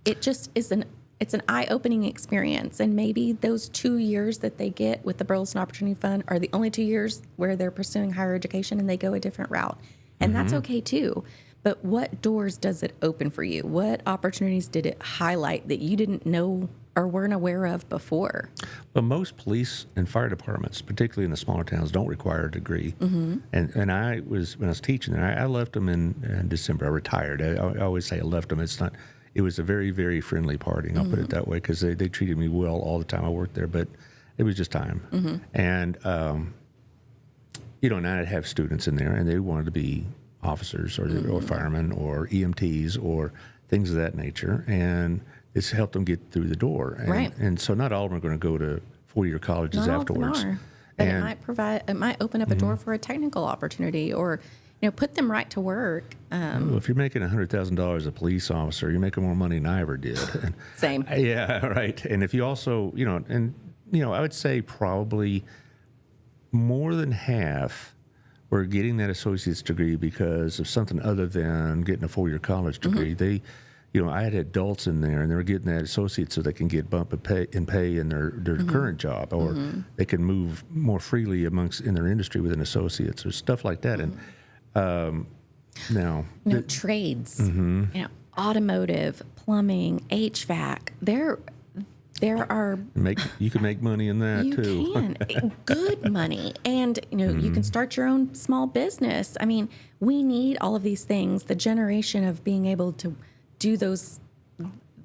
It just is it's an eye-opening experience. And maybe those 2 years that they get with the Burleson Opportunity Fund are the only 2 years where they're pursuing higher education and they go a different route. And that's okay too. But what doors does it open for you? What opportunities did it highlight that you didn't know or weren't aware of before? Well, most police and fire departments, particularly in the smaller towns, don't require a degree. And when I was teaching there, I left them in December. I retired. I always say I left them. It was a very, very friendly parting. I'll put it that way, because they treated me well all the time I worked there. But it was just time. And and I'd have students in there, and they wanted to be officers or firemen or EMTs or things of that nature, and it's helped them get through the door. And, and so not all of them are going to go to 4-year colleges afterwards. But it might open up a door for a technical opportunity, or put them right to work. Well, if you're making $100,000 as a police officer, you're making more money than I ever did. Same. Yeah, right. And if you also, I would say probably more than half were getting that associate's degree because of something other than getting a 4-year college degree. I had adults in there, and they were getting that associate so they can get bump in pay in their current job, or they can move more freely in their industry with an associate's or stuff like that. And now, trades, automotive, plumbing, HVAC. There are you can make money in that too. You can good money, and you can start your own small business. I mean, we need all of these things. The generation of being able to do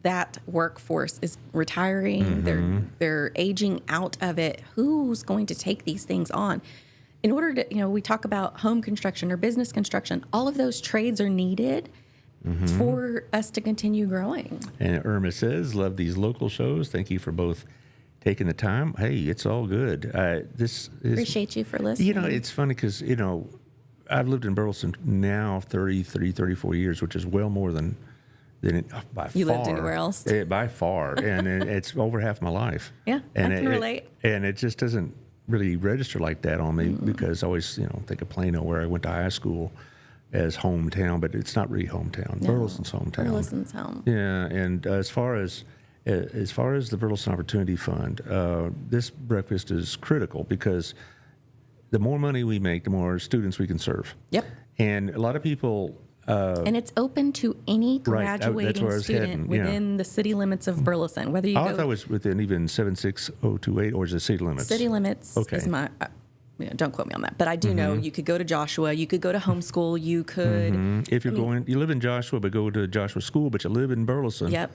that workforce is retiring. They're aging out of it. Who's going to take these things on? In order to, we talk about home construction or business construction. All of those trades are needed for us to continue growing. And Irma says, love these local shows. Thank you for both taking the time. Hey, it's all good. Appreciate you for listening. It's funny because, I've lived in Burleson now 34 years, which is well more than it, by you far. Lived anywhere else? By far. And it's over half my life. Yeah, and I can relate. And it just doesn't, really register like that on me because I always, think of Plano where I went to high school as hometown, but it's not really hometown. No. Burleson's hometown. Burleson's home. Yeah, and as far as the Burleson Opportunity Fund, this breakfast is critical because the more money we make, the more students we can serve. Yep. And a lot of people. And it's open to any graduating student within the city limits of Burleson. Whether you I thought it was within even 76028, or is it city limits? City limits is my. Don't quote me on that, but I do know you could go to Joshua, you could go to homeschool, you could. If you're you live in Joshua, but go to Joshua School, but you live in Burleson. Yep.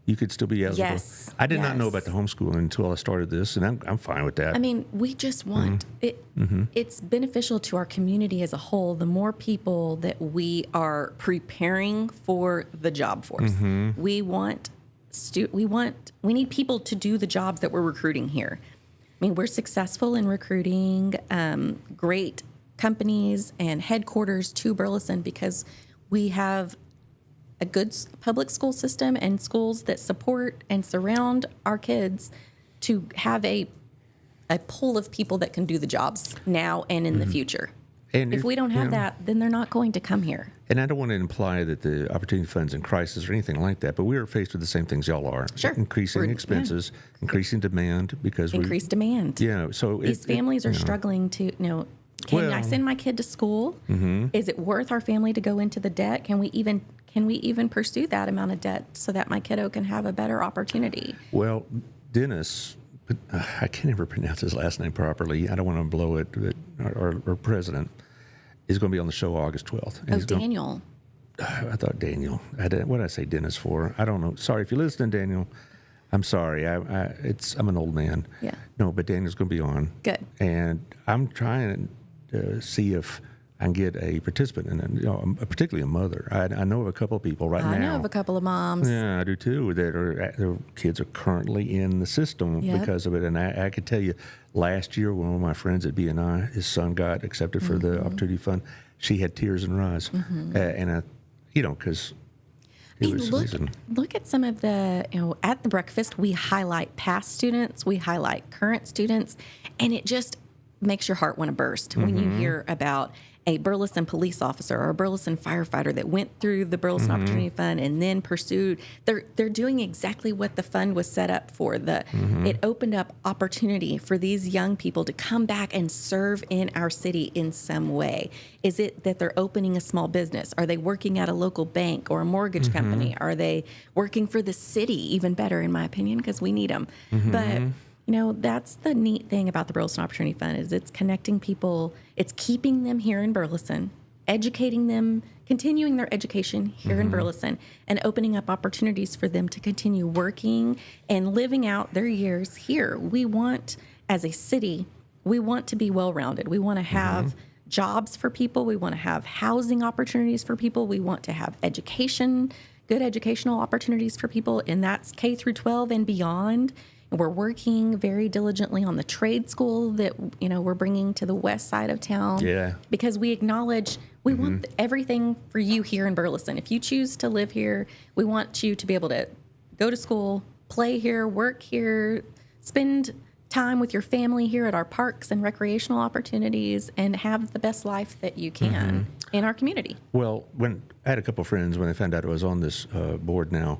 You could still be eligible. Yes. I did not know about the homeschooling until I started this, and I'm fine with that. I mean, we just want it. It's beneficial to our community as a whole. The more people that we are preparing for the job force, we need people to do the jobs that we're recruiting here. I mean, we're successful in recruiting great companies and headquarters to Burleson because we have a good public school system and schools that support and surround our kids to have a pool of people that can do the jobs now and in the future. And if we don't have that, then they're not going to come here. And I don't want to imply that the Opportunity Fund's in crisis or anything like that, but we are faced with the same things y'all are. Sure. Increasing expenses, increasing demand because increased demand. Yeah. So these families are struggling to, can I send my kid to school? Is it worth our family to go into the debt? Can we even pursue that amount of debt so that my kiddo can have a better opportunity? Well, Dennis, I can't ever pronounce his last name properly. I don't want to blow it, but our president is going to be on the show August 12th. And Daniel. I thought Daniel. What did I say Dennis for? I don't know. Sorry if you're listening, Daniel. I'm sorry. I'm an old man. Yeah. No, but Daniel's going to be on. Good. And I'm trying to see if I can get a participant, and particularly a mother. I know of a couple of people now. I know of a couple of moms. Yeah, I do too. Their kids are currently in the system because of it. And I could tell you, last year, one of my friends at BNI, his son got accepted for the Opportunity Fund. She had tears in her eyes, and because it was amazing. Look at some of the at the breakfast we highlight past students, we highlight current students, and it just makes your heart want to burst when you hear about a Burleson police officer or a Burleson firefighter that went through the Burleson Opportunity Fund and then pursued. They're doing exactly what the fund was set up for. It opened up opportunity for these young people to come back and serve in our city in some way. Is it that they're opening a small business? Are they working at a local bank or a mortgage company? Are they working for the city? Even better, in my opinion, because we need them. But that's the neat thing about the Burleson Opportunity Fund is it's connecting people. It's keeping them here in Burleson, educating them, continuing their education here in Burleson, and opening up opportunities for them to continue working and living out their years here. We want, as a city, we want to be well-rounded. We want to have jobs for people. We want to have housing opportunities for people. We want to have education, good educational opportunities for people, and that's K through 12 and beyond. And we're working very diligently on the trade school that we're bringing to the west side of town. Yeah. Because we acknowledge we want everything for you here in Burleson. If you choose to live here, we want you to be able to go to school, play here, work here, spend time with your family here at our parks and recreational opportunities, and have the best life that you can in our community. Well, when I had a couple of friends when they found out I was on this board now,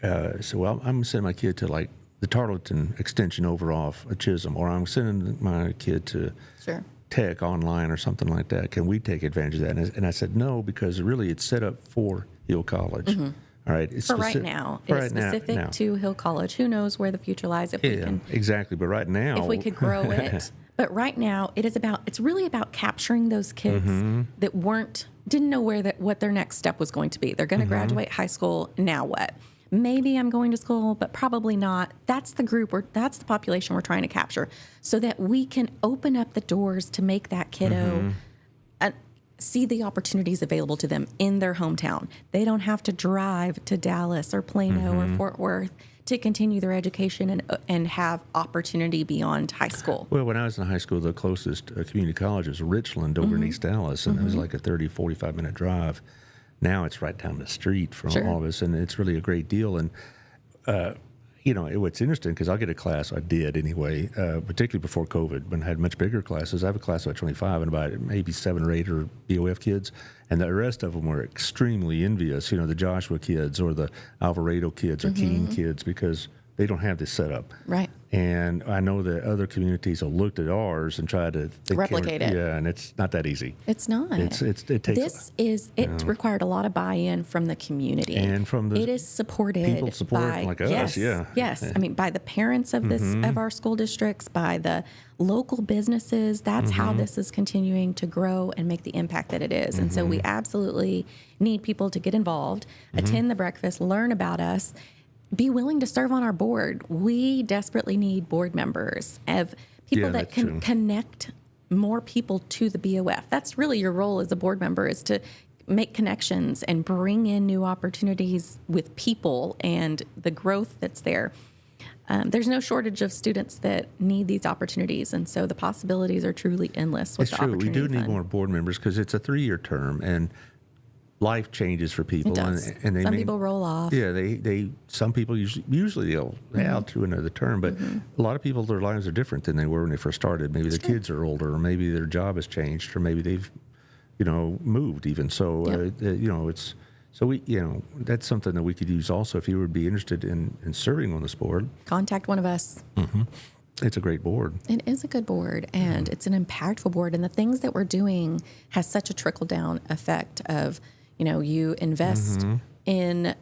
said, "Well, I'm gonna send my kid to the Tarleton Extension over off Chisholm, or I'm sending my kid to Tech online or something like that. Can we take advantage of that?" And I said, no, because really it's set up for Hill College. All right. It's right now. It's specific to Hill College. Who knows where the future lies if we can. Exactly. But right now. If we could grow it. But right now, it's really about capturing those kids that didn't know what their next step was going to be. They're going to graduate high school. Now what? Maybe I'm going to school, but probably not. That's the group, that's the population we're trying to capture so that we can open up the doors to make that kiddo see the opportunities available to them in their hometown. They don't have to drive to Dallas or Plano or Fort Worth to continue their education and have opportunity beyond high school. Well, when I was in high school, the closest community college was Richland over in East Dallas, and it was like a 30, 45-minute drive. Now it's right down the street from all of us, and it's really a great deal. And, what's interesting, because I'll get a class, I did anyway, particularly before COVID, when I had much bigger classes. I have a class about 25 and about maybe 7 or 8 are BOF kids, and the rest of them were extremely envious, the Joshua kids or the Alvarado kids or Keene kids, because they don't have this set up. Right. And I know that other communities have looked at ours and tried to replicate it. Yeah, and it's not that easy. It's not. It takes. It required a lot of buy-in from the community, and from the it is supported people by like us. Yes. I mean, by the parents of of our school districts, by the local businesses. That's how this is continuing to grow and make the impact that it is. And so we absolutely need people to get involved, attend the breakfast, learn about us. Be willing to serve on our board. We desperately need board members of people that can connect more people to the BOF. That's really your role as a board member, is to make connections and bring in new opportunities with people and the growth that's there. There's no shortage of students that need these opportunities, and so the possibilities are truly endless with the opportunity. It's true. We do need fund. more board members because it's a 3-year term, and life changes for people. It does. And Some people roll off. Yeah, some people usually they'll out to another term, but a lot of people, their lives are different than they were when they first started. Maybe their kids are older, or maybe their job has changed, or maybe they've moved even. So it's that's something that we could use also if you would be interested in serving on this board. Contact one of us. It's a great board. It is a good board, and it's an impactful board. And the things that we're doing has such a trickle-down effect of, you invest in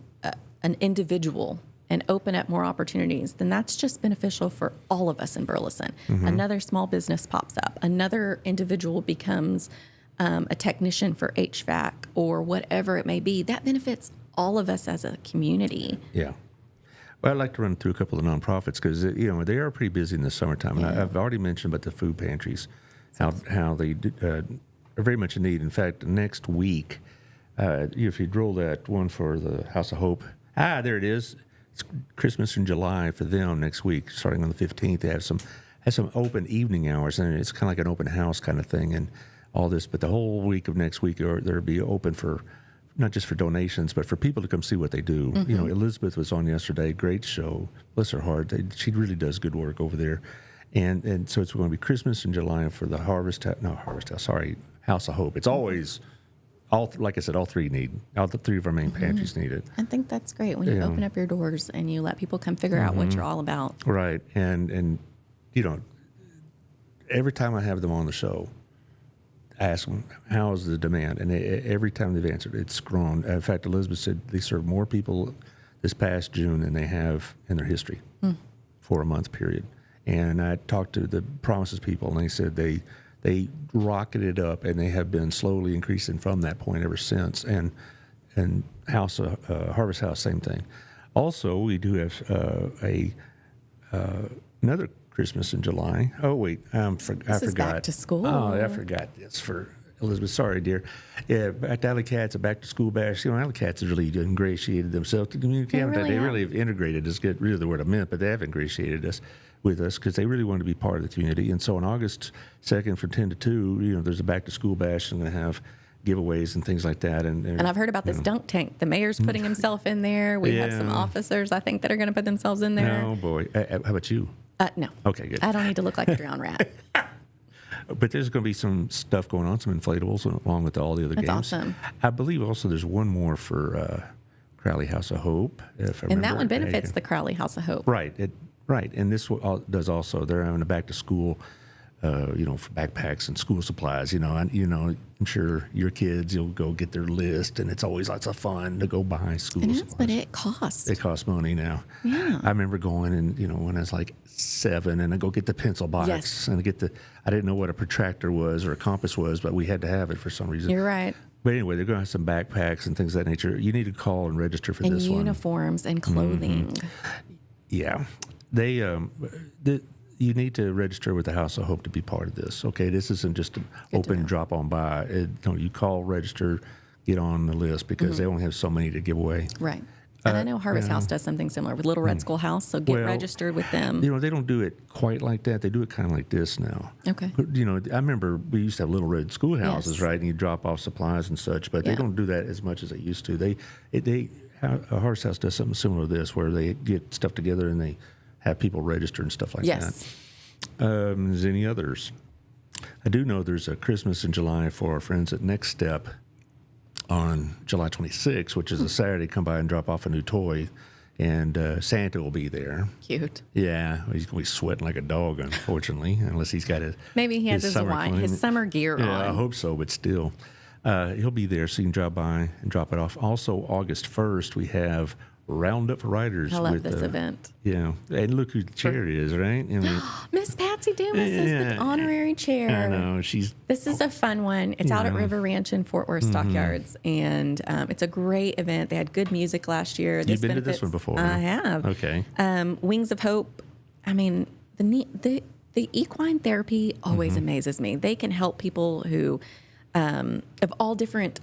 an individual and open up more opportunities, then that's just beneficial for all of us in Burleson. Another small business pops up. Another individual becomes a technician for HVAC or whatever it may be. That benefits all of us as a community. Yeah. Well, I'd like to run through a couple of nonprofits because, they are pretty busy in the summertime. And I've already mentioned about the food pantries, how they are very much in need. In fact, next week, if you roll that one for the House of Hope, there it is. It's Christmas in July for them next week, starting on the 15th. They have some open evening hours, and it's kind of like an open house kind of thing and all this. But the whole week of next week, they'll be open for not just for donations, but for people to come see what they do. Elizabeth was on yesterday, great show. Bless her heart. She really does good work over there. And so it's going to be Christmas in July for the House of Hope. It's always, like I said, all three of our main pantries need it. I think that's great when you open up your doors and you let people come figure out what you're all about. Right. And every time I have them on the show, ask them, how's the demand? And every time they've answered, it's grown. In fact, Elizabeth said they served more people this past June than they have in their history for a month period. And I talked to the Promises people, and they said they rocketed up, and they have been slowly increasing from that point ever since. And Harvest House, same thing. Also, we do have another Christmas in July. Oh, wait, I forgot. Back to school. Oh, I forgot this for Elizabeth. Sorry, dear. Yeah, at Alley Cats, a back to school bash. Alley Cats has really ingratiated themselves to the community. They really have integrated us, get rid of the word I meant, but they have ingratiated us with us because they really want to be part of the community. And so on August 2nd from 10 to 2, there's a back to school bash, and they have giveaways and things like that. And I've heard about this dunk tank. The mayor's putting himself in there. We have some officers, I think, that are going to put themselves in there. Oh, boy. How about you? No. Okay, good. I don't need to look like a drowned rat. But there's going to be some stuff going on, some inflatables, along with all the other games. That's awesome. I believe also there's one more for Crowley House of Hope. If I remember. And that one benefits the Crowley House of Hope. Right. And this does also. They're having a back to school, for backpacks and school supplies. I'm sure your kids, you'll go get their list, and it's always lots of fun to go buy school supplies. But it costs. It costs money now. Yeah. I remember going and, when I was like 7, and I go get the pencil box and I didn't know what a protractor was or a compass was, but we had to have it for some reason. You're right. But anyway, they're going to have some backpacks and things of that nature. You need to call and register for this one. And uniforms and clothing. Yeah. You need to register with the House of Hope to be part of this. Okay, this isn't just an open drop on by. You call, register, get on the list because they only have so many to give away. Right. And I know Harvest House does something similar with Little Red Schoolhouse, so get registered with them. They don't do it quite like that. They do it kind of like this now. Okay. But, I remember we used to have Little Red Schoolhouses, right? And you drop off supplies and such, but they don't do that as much as they used to. Horse House does something similar to this, where they get stuff together and they have people register and stuff like Yes. that. Is any others? I do know there's a Christmas in July for our friends at Next Step on July 26th, which is a Saturday. Come by and drop off a new toy, and Santa will be there. Cute. Yeah, he's going to be sweating like a dog, unfortunately, unless he's got Maybe he has his summer gear on. Yeah, I hope so, but still. He'll be there, so you can drop by and drop it off. Also, August 1st, we have Roundup for Writers. I love this event. Yeah, and look who the chair is, right? I mean, Miss Patsy Dumas is the honorary chair. I know, This is a fun one. It's out at River Ranch in Fort Worth Stockyards, and it's a great event. They had good music last year. You've been to this one before? I have. Okay. Wings of Hope. I mean, the equine therapy always amazes me. They can help people who of all different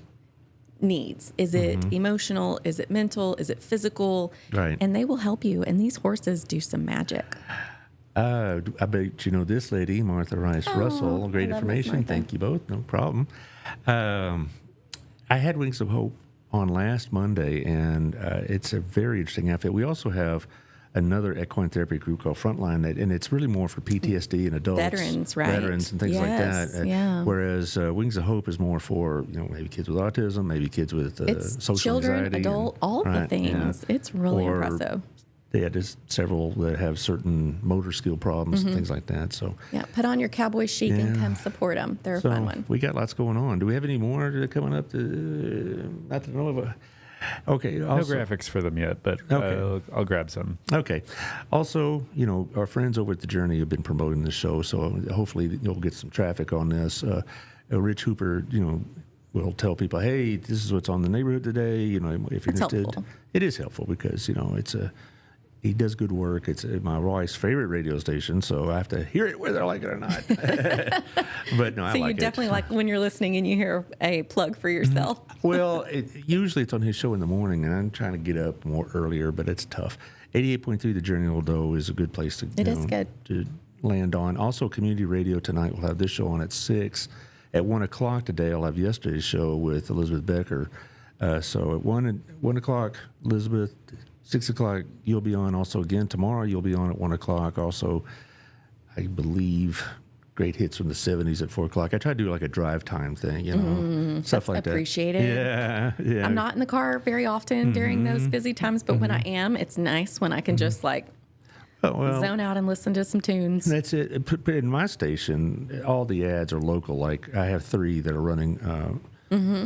needs. Is it emotional? Is it mental? Is it physical? Right. And they will help you. And these horses do some magic. I bet you know this lady, Martha Rice Russell. Great I love Miss information. Martha. Thank you both. No problem. I had Wings of Hope on last Monday, and it's a very interesting outfit. We also have another equine therapy group called Frontline, and it's really more for PTSD and adults, Veterans, right? Veterans and things like Yes, that. yeah. Whereas Wings of Hope is more for maybe kids with autism, maybe kids with It's social children, anxiety, adult, all the things. Yeah. It's really Or impressive. Yeah, there's several that have certain motor skill problems and things like that. So Yeah, put on your cowboy chic and come support them. They're a fun one. we got lots going on. Do we have any more coming up? Not to know of. Okay. No Also, graphics for them yet, but Okay. I'll grab some. Okay. Also, our friends over at The Journey have been promoting the show, so hopefully you'll get some traffic on this. Rich Hooper, will tell people, hey, this is what's on the neighborhood today. If you're interested, helpful. it is helpful because he does good work. It's my wife's favorite radio station, so I have to hear it whether I like it or not. But no, I So like you it. definitely like when you're listening and you hear a plug for yourself. Well, usually it's on his show in the morning, and I'm trying to get up more earlier, but it's tough. 88.3 The Journey Old Doe is a good place to It is good. to land on. Also, community radio tonight will have this show on at 6. At 1 o'clock today, I'll have yesterday's show with Elizabeth Becker. So at 1 o'clock, Elizabeth. 6 o'clock, you'll be on. Also, again, tomorrow, you'll be on at 1 o'clock. Also, I believe, great hits from the 70s at 4 o'clock. I try to do like a drive time thing, stuff like that. Appreciated. Yeah. I'm not in the car very often during those busy times, but when I am, it's nice when I can just zone out and listen to some tunes. That's it. But in my station, all the ads are local. Like, I have 3 that are running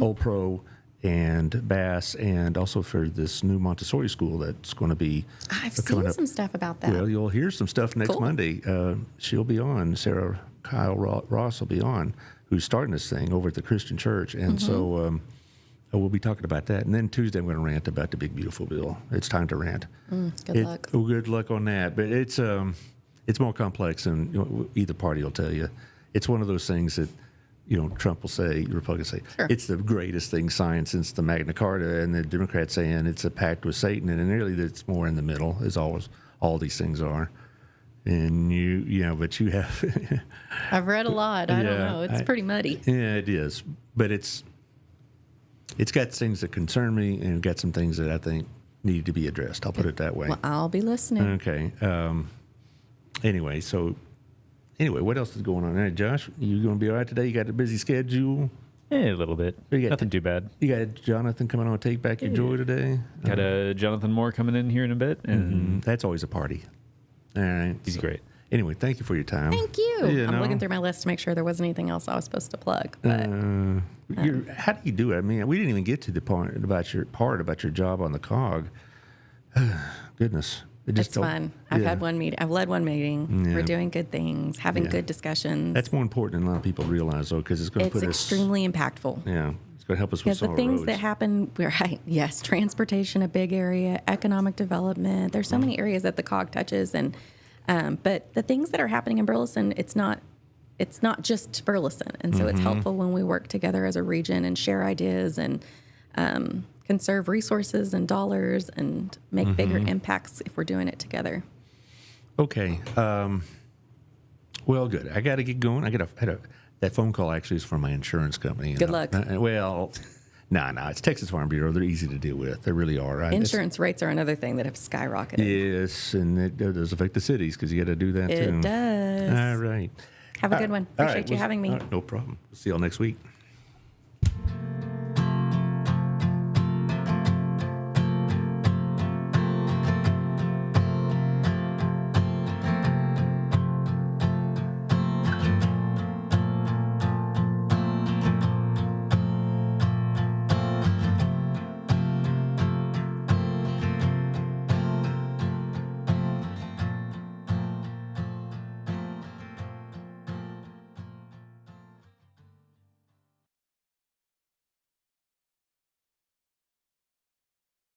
Old Pro and Bass, and also for this new Montessori school that's going to be I've coming seen up. some stuff about that. Well, you'll hear some stuff next Cool. Monday. She'll be on. Sarah Kyle Ross will be on, who's starting this thing over at the Christian Church. And so we'll be talking about that. And then Tuesday, I'm going to rant about the big, beautiful bill. It's time to rant. Good luck. Good luck on that. But it's more complex than either party will tell you. It's one of those things that, Trump will say, Republicans say, Sure. it's the greatest thing science since the Magna Carta, and the Democrats saying it's a pact with Satan, and really it's more in the middle, as always all these things are. And but you have. I've read a lot. I don't Yeah, know. It's pretty muddy. Yeah, it is. But it's got things that concern me, and got some things that I think need to be addressed. I'll put it that way. Well, I'll be listening. Okay. Anyway, what else is going on? Hey, Josh, you going to be all right today? You got a busy schedule? A little bit. You got Nothing too bad. You got Jonathan coming on Take Back Your Joy today? Got a Jonathan Moore coming in here in a bit, and That's always a party. All right. he's great. Anyway, thank you for your time. Thank you. You I'm know. looking through my list to make sure there wasn't anything else I was supposed to plug. But How do you do it? I mean, we didn't even get to the part about your job on the COG. Goodness. it's fun. I've had one meeting. I've led one meeting. Yeah. We're doing good things, having good discussions. That's more important than a lot of people realize, though, because it's going to it's put us. extremely impactful. Yeah, it's going to help us with Because some the of our things roads. that happen, right? Yes, transportation, a big area, economic development. There's so many areas that the COG touches, and but the things that are happening in Burleson, it's not just Burleson, and so it's helpful when we work together as a region and share ideas and conserve resources and dollars and make bigger impacts if we're doing it together. Okay. Well, good. I got to get going. That phone call actually is from my insurance company. Good luck. Well, No, it's Texas Farm Bureau. They're easy to deal with. They really are. Insurance rates are another thing that have skyrocketed. Yes, and it does affect the cities because you got to do that too. It does. All right. Have a good one. Appreciate you having me. No problem. We'll see y'all next week.